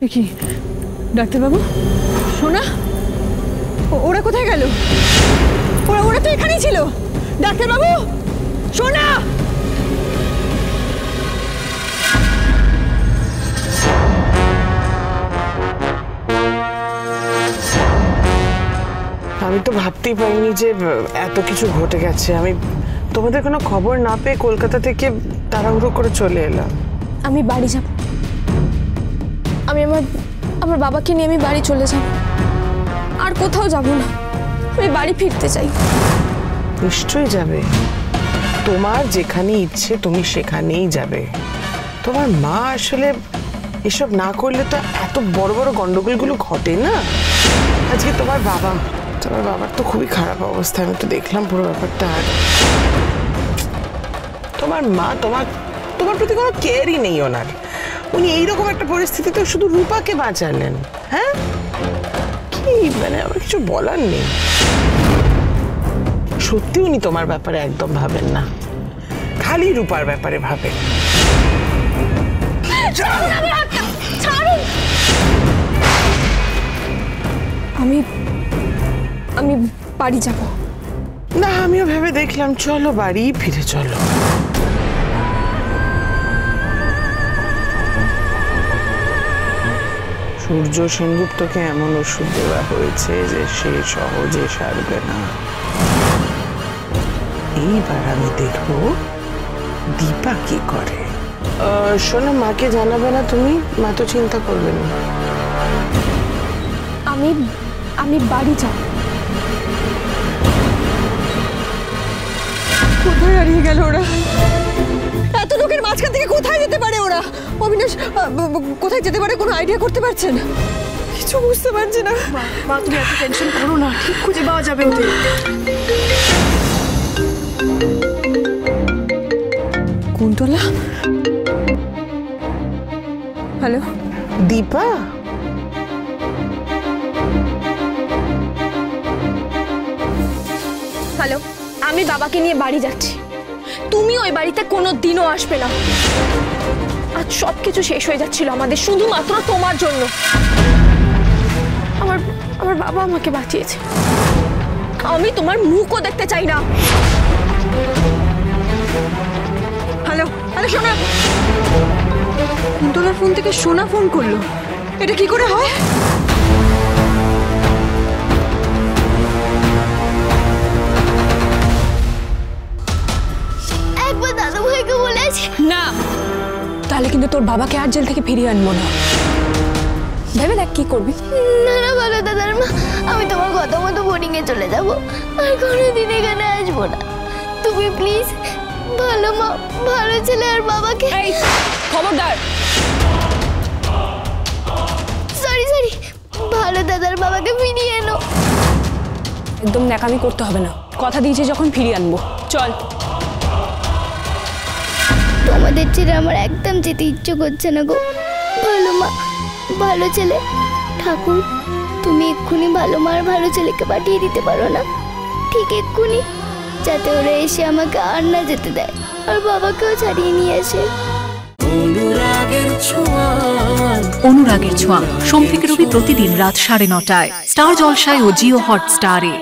কি ডাক্তারবাবু? সোনা, ওরা কোথায় গেল? ওরা তো এখানেই ছিল। ডাক্তারবাবু, সোনা! আমি তো ভাবতেই পারিনি যে এত কিছু ঘটে গেছে। আমি তোমাদের কোনো খবর না পেয়ে কলকাতা থেকে তাড়াহুড়ো করে চলে এলাম। আমি বাড়ি যাব। আমি আমার বাবাকে নিয়ে আমি বাড়ি চলে যাব। আর কোথাও যাব না। আমি বাড়ি ফিরতে চাই। নিশ্চয়ই যাবে। তোমার যেখানে ইচ্ছে তুমি সেখানেই যাবে। তোমার মা আসলে এসব না করলে তো এত বড় বড় গন্ডগোলগুলো ঘটে না। আজকে তোমার বাবার তো খুবই খারাপ অবস্থা। আমি তো দেখলাম পুরো ব্যাপারটা। আর তোমার মা তোমার প্রতি কোনো কেয়ারই নেই ওনার। উনি এইরকম একটা পরিস্থিতিতে শুধু রূপাকে বাঁচালেন। হ্যাঁ, কি মানে আমার কিছু বলার নেই। সত্যি উনি তোমার ব্যাপারে একদম ভাবেন না, খালি রূপার ব্যাপারে ভাবেন। আমি বাড়ি যাব না। আমিও ভেবে দেখলাম চলো বাড়ি ফিরে চলো। সূর্য সেনগুপ্তকে এমন ওষুধ দেওয়া হয়েছে যে সে সহজে সারবে না। এইবার আমি দেখবো দীপা কি করে। শোনো, মাকে জানাবে না তুমি? মা তো চিন্তা করবে না। আমি বাড়ি যাব। কোথায় হারিয়ে গেল ওরা? এত লোকের মাঝখান থেকে কোথায় যেতে পারে ওরা? অবিনাশ কোথায় যেতে পারে কোনো আইডিয়া করতে পারছেন? কিছু বুঝতে পারছি না। মা, তুমি এত টেনশন করো না, ঠিক খুঁজে পাওয়া যাবে ওদের। কুন্তলা? হ্যালো, দীপা? হ্যালো, আমি বাবাকে নিয়ে বাড়ি যাচ্ছি। তুমি ওই বাড়িতে কোনো দিনও আসবে না। আজ সবকিছু শেষ হয়ে যাচ্ছিল আমাদের শুধুমাত্র তোমার জন্য। আমার বাবা আমাকে বাঁচিয়েছে। আমি তোমার মুখও দেখতে চাই না। হ্যালো, হ্যালো সোনা। কুন্তলার ফোন থেকে সোনা ফোন করলো। এটা কি করে হয়? একবার দাদু ভাইকে বলেছি না, তাহলে কিন্তু তোর বাবাকে আর জেল থেকে ফিরিয়ে আনবো না। ভেবে দেখ কি করবি। না না, ভালো দাদার মা, আমি তোমার কথা মতো বোর্ডিং এ চলে যাব। আর কোনোদিন এখানে আসবো না। তুমি প্লিজ ভালো মা, ভালো ছেলে আর বাবাকে। এই খবরদার। সরি, ভালো দাদার বাবাকে ফিরিয়ে এনো। একদম ন্যাকামি করতে হবে না। কথা দিয়েছি যখন ফিরিয়ে আনবো। চল। তোমাদের ছেলে আমার একদম যেতে ইচ্ছে করছে না গো। ভালো মা, ভালো ছেলে। ঠাকুর, তুমি এক্ষুনি ভালো মার ভালো ছেলেকে পাঠিয়ে দিতে পারো না? ঠিক এক্ষুনি, যাতে ওরা এসে আমাকে আর না যেতে দেয়, আর বাবাকেও ছাড়িয়ে নিয়ে আসে। অনুরাগের ছোঁয়া সোম থেকে রবি প্রতিদিন রাত 9:30টায় স্টার জলসায় ও জিও হটস্টারে।